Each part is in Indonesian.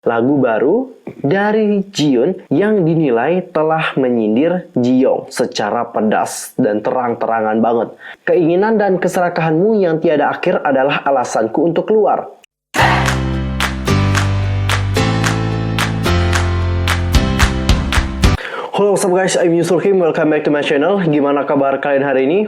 lagu baru dari Jiyoon yang dinilai telah menyindir Jiyong secara pedas dan terang-terangan banget. Keinginan dan keserakahanmu yang tiada akhir adalah alasanku untuk keluar. Halo, what's up guys, I'm Yusuf Kim, welcome back to my channel. Gimana kabar kalian hari ini?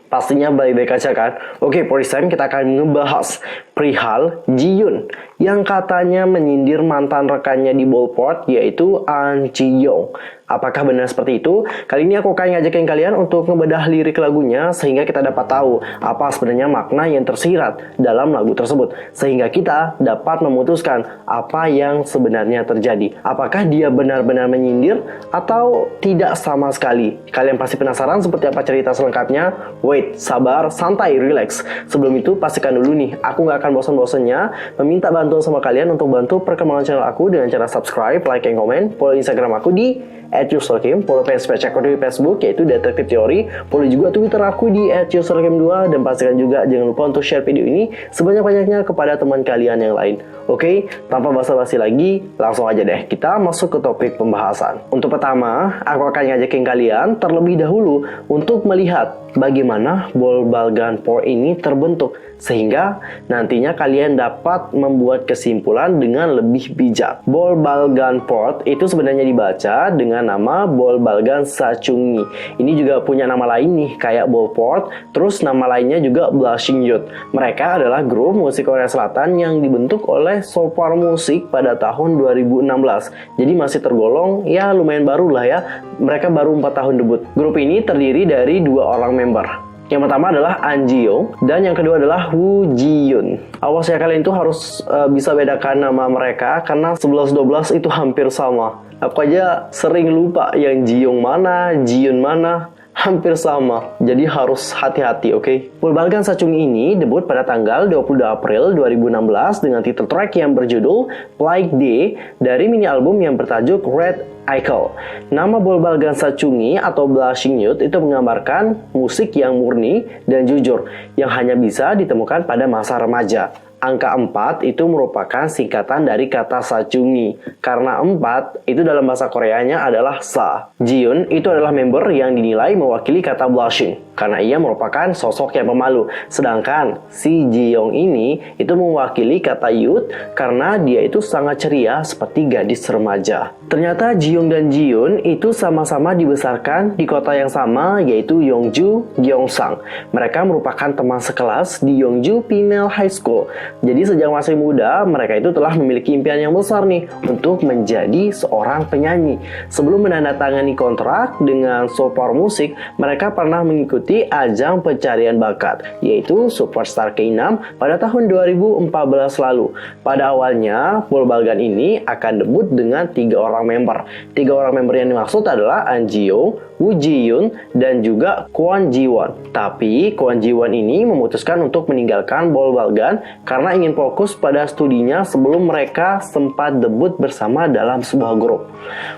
Pastinya baik-baik aja kan? Oke, for this time kita akan ngebahas perihal Jiyoon yang katanya menyindir mantan rekannya di Ballport, yaitu An Ji-young. Apakah benar seperti itu? Kali ini aku akan ngajakin kalian untuk ngebedah lirik lagunya sehingga kita dapat tahu apa sebenarnya makna yang tersirat dalam lagu tersebut, sehingga kita dapat memutuskan apa yang sebenarnya terjadi. Apakah dia benar-benar menyindir atau tidak sama sekali? Kalian pasti penasaran seperti apa cerita selengkapnya? Wait, sabar, santai, relax. Sebelum itu pastikan dulu nih, aku gak akan bosan-bosannya meminta bantuan sama kalian untuk bantu perkembangan channel aku dengan cara subscribe, like, and comment. Follow Instagram aku di @yusulkim, follow fanspage aku di Facebook yaitu Detektif Teori, follow juga Twitter aku di @yusulkim2, dan pastikan juga jangan lupa untuk share video ini sebanyak-banyaknya kepada teman kalian yang lain. Oke, tanpa basa-basi lagi, langsung aja deh kita masuk ke topik pembahasan. Untuk pertama, aku akan ngajakin kalian terlebih dahulu untuk melihat bagaimana ball ball gun port ini terbentuk, sehingga nantinya kalian dapat membuat kesimpulan dengan lebih bijak. Ball ball gun port itu sebenarnya dibaca dengan nama ball ball gun Sachungi. Ini juga punya nama lain nih, kayak Ballport, terus nama lainnya juga Blushing Youth. Mereka adalah grup musik Korea Selatan yang dibentuk oleh Sopar Music pada tahun 2016. Jadi masih tergolong ya lumayan baru lah ya. Mereka baru 4 tahun debut. Grup ini terdiri dari 2 orang member. Yang pertama adalah An Ji-young dan yang kedua adalah Woo Ji-yoon. Awas ya, kalian itu harus bisa bedakan nama mereka karena 11-12 itu hampir sama. Aku aja sering lupa yang Ji-young mana, Ji-yoon mana. Hampir sama, jadi harus hati-hati, oke? Ball ball gun Sachungi ini debut pada tanggal 22 April 2016 dengan titel track yang berjudul Like Day dari mini album yang bertajuk Red Icon. Nama Ball ball gun Sachungi atau Blushing Youth itu menggambarkan musik yang murni dan jujur yang hanya bisa ditemukan pada masa remaja. Angka 4 itu merupakan singkatan dari kata Sachungi, karena 4 itu dalam bahasa Koreanya adalah sa. Jiyoon itu adalah member yang dinilai mewakili kata blushing, karena ia merupakan sosok yang pemalu. Sedangkan si Ji-young ini itu mewakili kata youth, karena dia itu sangat ceria seperti gadis remaja. Ternyata Ji-young dan Jiyoon itu sama-sama dibesarkan di kota yang sama, yaitu Yongju, Gyeongsang. Mereka merupakan teman sekelas di Yongju Female High School. Jadi sejak masih muda, mereka itu telah memiliki impian yang besar nih untuk menjadi seorang penyanyi. Sebelum menandatangani kontrak dengan Sopar Music, mereka pernah mengikuti ajang pencarian bakat, yaitu Superstar K6 pada tahun 2014 lalu. Pada awalnya, ball ball gun ini akan debut dengan 3 orang member. 3 orang member yang dimaksud adalah An Ji-young, Woo Ji-yoon, dan juga Kwon Ji-won. Tapi Kwon Ji-won ini memutuskan untuk meninggalkan ball ball gun karena ingin fokus pada studinya sebelum mereka sempat debut bersama dalam sebuah grup.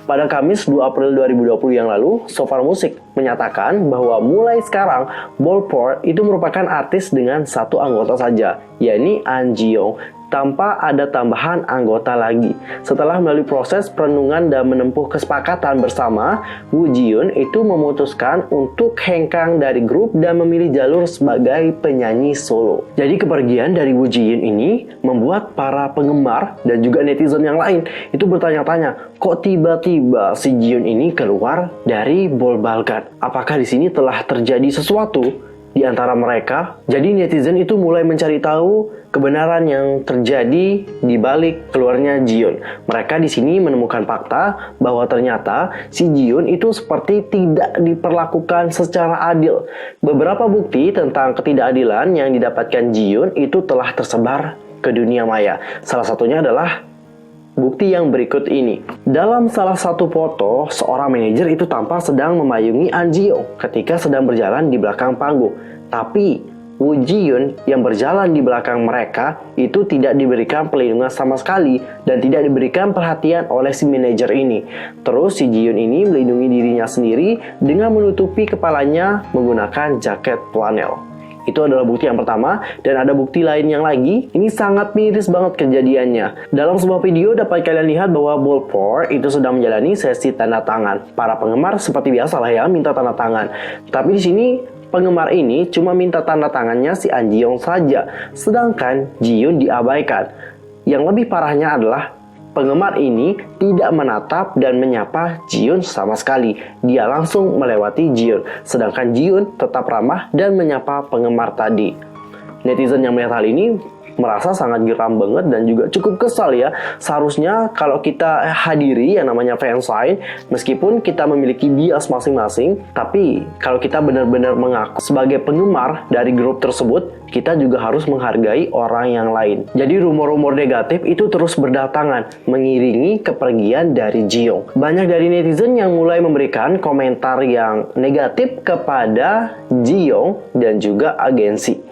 Pada Kamis 2 April 2020 yang lalu, Sopar Music menyatakan bahwa mulai sekarang Ballport itu merupakan artis dengan 1 anggota saja, yakni An Ji-young, tanpa ada tambahan anggota lagi. Setelah melalui proses perenungan dan menempuh kesepakatan bersama, Woo Ji-yoon itu memutuskan untuk hengkang dari grup dan memilih jalur sebagai penyanyi solo. Jadi kepergian dari Woo Ji-yoon ini membuat para penggemar dan juga netizen yang lain itu bertanya-tanya, kok tiba-tiba si Ji-yoon ini keluar dari ball ball gun? Apakah di sini telah terjadi sesuatu di antara mereka? Jadi netizen itu mulai mencari tahu kebenaran yang terjadi di balik keluarnya Jiyoon. Mereka di sini menemukan fakta bahwa ternyata si Jiyoon itu seperti tidak diperlakukan secara adil. Beberapa bukti tentang ketidakadilan yang didapatkan Jiyoon itu telah tersebar ke dunia maya. Salah satunya adalah bukti yang berikut ini. Dalam salah satu foto, seorang manajer itu tampak sedang memayungi An Ji-young ketika sedang berjalan di belakang panggung. Tapi Woo Ji-yoon yang berjalan di belakang mereka itu tidak diberikan perlindungan sama sekali dan tidak diberikan perhatian oleh si manajer ini. Terus si Ji-yoon ini melindungi dirinya sendiri dengan menutupi kepalanya menggunakan jaket flanel. Itu adalah bukti yang pertama, dan ada bukti lain yang lagi. Ini sangat miris banget kejadiannya. Dalam sebuah video dapat kalian lihat bahwa Ballport itu sedang menjalani sesi tanda tangan. Para penggemar seperti biasa lah ya, minta tanda tangan. Tapi di sini penggemar ini cuma minta tanda tangannya si An Ji Young saja, sedangkan Ji Yoon diabaikan. Yang lebih parahnya adalah penggemar ini tidak menatap dan menyapa Ji Yoon sama sekali. Dia langsung melewati Ji Yoon, sedangkan Ji Yoon tetap ramah dan menyapa penggemar tadi. Netizen yang melihat hal ini merasa sangat geram banget dan juga cukup kesal ya. Seharusnya kalau kita hadiri yang namanya fansign, meskipun kita memiliki bias masing-masing, tapi kalau kita benar-benar mengaku sebagai penggemar dari grup tersebut, kita juga harus menghargai orang yang lain. Jadi rumor-rumor negatif itu terus berdatangan, mengiringi kepergian dari Ji Young. Banyak dari netizen yang mulai memberikan komentar yang negatif kepada Ji Young dan juga agensi.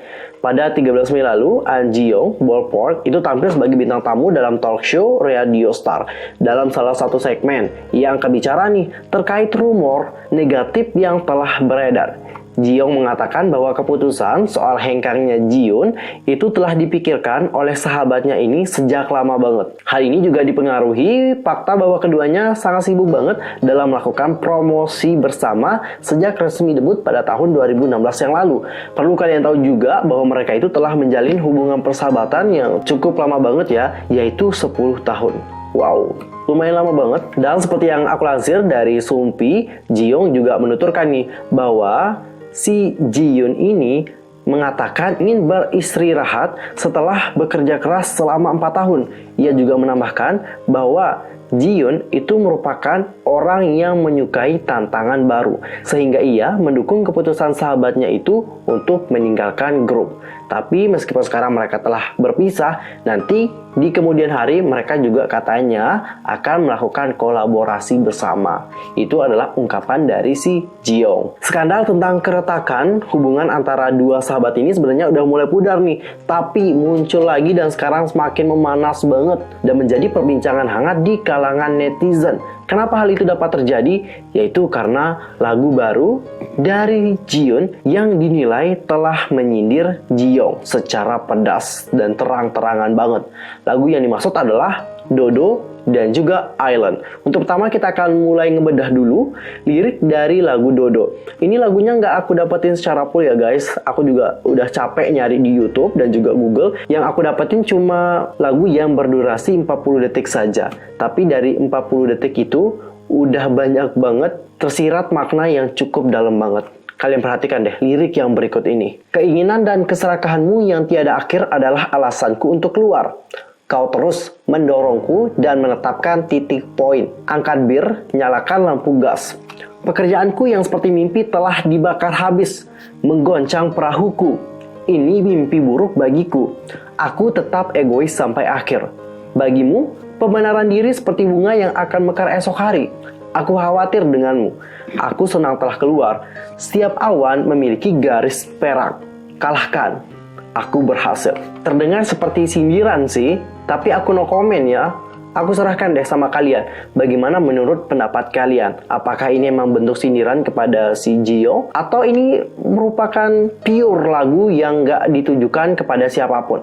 Pada 13 Mei lalu, An Ji Young, Ballport, itu tampil sebagai bintang tamu dalam talk show Radio Star. Dalam salah satu segmen, ia angkat bicara nih terkait rumor negatif yang telah beredar. Ji Young mengatakan bahwa keputusan soal hengkangnya Ji Yoon itu telah dipikirkan oleh sahabatnya ini sejak lama banget. Hal ini juga dipengaruhi fakta bahwa keduanya sangat sibuk banget dalam melakukan promosi bersama sejak resmi debut pada tahun 2016 yang lalu. Perlu kalian tahu juga bahwa mereka itu telah menjalin hubungan persahabatan yang cukup lama banget ya, yaitu 10 tahun. Wow, lumayan lama banget. Dan seperti yang aku lansir dari Sumpi, Ji Young juga menuturkan nih bahwa si Ji Yoon ini mengatakan ingin beristirahat setelah bekerja keras selama 4 tahun. Ia juga menambahkan bahwa Ji Yoon itu merupakan orang yang menyukai tantangan baru, sehingga ia mendukung keputusan sahabatnya itu untuk meninggalkan grup. Tapi meskipun sekarang mereka telah berpisah, nanti di kemudian hari mereka juga katanya akan melakukan kolaborasi bersama. Itu adalah ungkapan dari si Ji Young. Skandal tentang keretakan hubungan antara dua sahabat ini sebenarnya udah mulai pudar nih, tapi muncul lagi dan sekarang semakin memanas banget dan menjadi perbincangan hangat di kalangan netizen. Kenapa hal itu dapat terjadi? Yaitu karena lagu baru dari Ji Yoon yang dinilai telah menyindir Ji Young secara pedas dan terang-terangan banget. Lagu yang dimaksud adalah Dodo dan juga Island. Untuk pertama kita akan mulai ngebedah dulu lirik dari lagu Dodo. Ini lagunya nggak aku dapetin secara full ya guys. Aku juga udah capek nyari di YouTube dan juga Google. Yang aku dapetin cuma lagu yang berdurasi 40 detik saja. Tapi dari 40 detik itu udah banyak banget tersirat makna yang cukup dalam banget. Kalian perhatikan deh lirik yang berikut ini. Keinginan dan keserakahanmu yang tiada akhir adalah alasanku untuk keluar. Kau terus mendorongku dan menetapkan titik poin. Angkat bir, nyalakan lampu gas. Pekerjaanku yang seperti mimpi telah dibakar habis, menggoncang perahuku. Ini mimpi buruk bagiku. Aku tetap egois sampai akhir. Bagimu, pembenaran diri seperti bunga yang akan mekar esok hari. Aku khawatir denganmu. Aku senang telah keluar. Setiap awan memiliki garis perak. Kalahkan. Aku berhasil. Terdengar seperti sindiran sih, tapi aku no comment ya. Aku serahkan deh sama kalian. Bagaimana menurut pendapat kalian? Apakah ini memang bentuk sindiran kepada si Ji Young? Atau ini merupakan pure lagu yang nggak ditujukan kepada siapapun?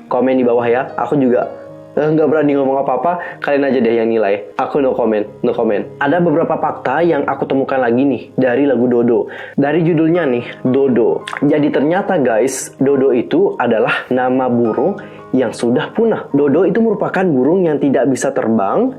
Komen di bawah ya. Aku juga nggak berani ngomong apa-apa, kalian aja deh yang nilai. Aku no comment. Ada beberapa fakta yang aku temukan lagi nih dari lagu Dodo. Dari judulnya nih, Dodo. Jadi ternyata guys, Dodo itu adalah nama burung yang sudah punah. Dodo itu merupakan burung yang tidak bisa terbang,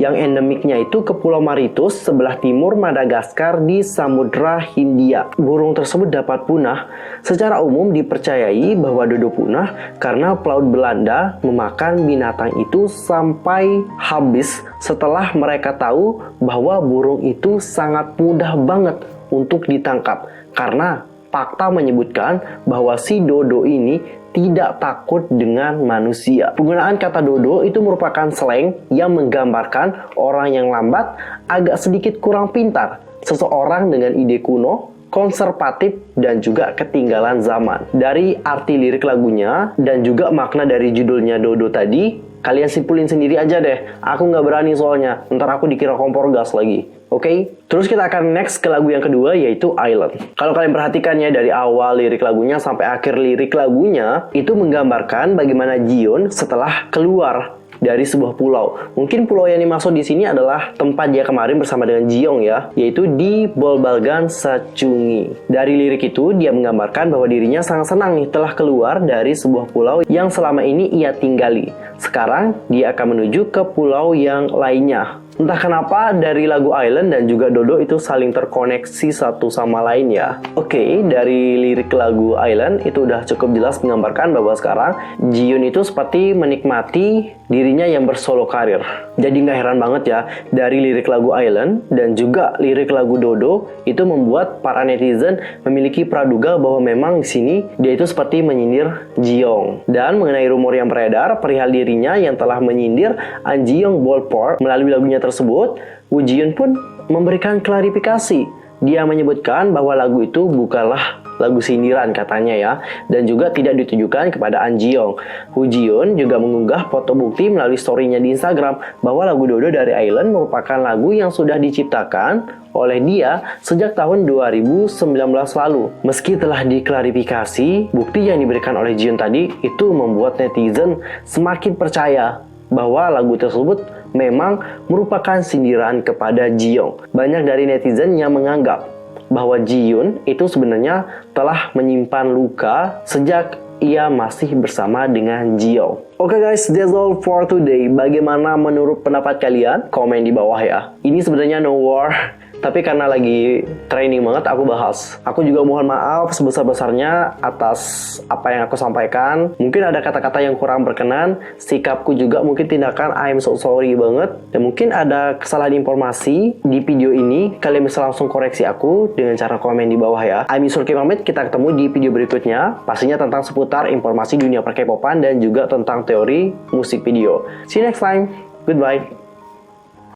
yang endemiknya itu ke Pulau Mauritius sebelah timur Madagaskar di Samudra Hindia. Burung tersebut dapat punah. Secara umum dipercayai bahwa dodo punah karena pelaut Belanda memakan binatang itu sampai habis setelah mereka tahu bahwa burung itu sangat mudah banget untuk ditangkap. Karena fakta menyebutkan bahwa si dodo ini tidak takut dengan manusia. Penggunaan kata dodo itu merupakan slang yang menggambarkan orang yang lambat, agak sedikit kurang pintar, seseorang dengan ide kuno, konservatif, dan juga ketinggalan zaman. Dari arti lirik lagunya dan juga makna dari judulnya Dodo tadi, Kalian simpulin sendiri aja deh. Aku nggak berani soalnya. Ntar aku dikira kompor gas lagi. Oke? Terus kita akan next ke lagu yang kedua, yaitu Island. Kalau kalian perhatikan ya, dari awal lirik lagunya sampai akhir lirik lagunya, itu menggambarkan bagaimana Jiyeon setelah keluar dari sebuah pulau. Mungkin pulau yang dimaksud di sini adalah tempat dia kemarin bersama dengan Jiyong ya, yaitu di Bolbalgan Sachungi. Dari lirik itu, dia menggambarkan bahwa dirinya sangat senang nih telah keluar dari sebuah pulau yang selama ini ia tinggali. Sekarang, dia akan menuju ke pulau yang lainnya. Entah kenapa dari lagu Island dan juga Dodo itu saling terkoneksi satu sama lain ya. Oke, dari lirik lagu Island itu udah cukup jelas menggambarkan bahwa sekarang Jiyeon itu seperti menikmati dirinya yang bersolo karir. Jadi nggak heran banget ya, dari lirik lagu Island dan juga lirik lagu Dodo itu membuat para netizen memiliki praduga bahwa memang di sini dia itu seperti menyindir Jiyong. Dan mengenai rumor yang beredar perihal dirinya yang telah menyindir An Ji-young Ballpark melalui lagunya tersebut, Woo Ji-yoon pun memberikan klarifikasi. Dia menyebutkan bahwa lagu itu bukanlah lagu sindiran katanya ya, dan juga tidak ditujukan kepada An Ji-young. Woo Ji-yoon juga mengunggah foto bukti melalui story-nya di Instagram bahwa lagu Dodo dari Island merupakan lagu yang sudah diciptakan oleh dia sejak tahun 2019 lalu. Meski telah diklarifikasi, bukti yang diberikan oleh Jiyeon tadi itu membuat netizen semakin percaya bahwa lagu tersebut memang merupakan sindiran kepada Jiyong. Banyak dari netizen yang menganggap bahwa Jiyeon itu sebenarnya telah menyimpan luka sejak ia masih bersama dengan Jiyong. Oke guys, that's all for today. Bagaimana menurut pendapat kalian? Komen di bawah ya. Ini sebenarnya no war, tapi karena lagi training banget aku bahas. Aku juga mohon maaf sebesar-besarnya atas apa yang aku sampaikan. Mungkin ada kata-kata yang kurang berkenan, sikapku juga mungkin tindakan I'm so sorry banget. Dan mungkin ada kesalahan informasi di video ini. Kalian bisa langsung koreksi aku dengan cara komen di bawah ya. I'm Yusur Pamit, kita ketemu di video berikutnya. Pastinya tentang seputar informasi dunia per K-popan dan juga tentang teori musik video. See you next time. Goodbye.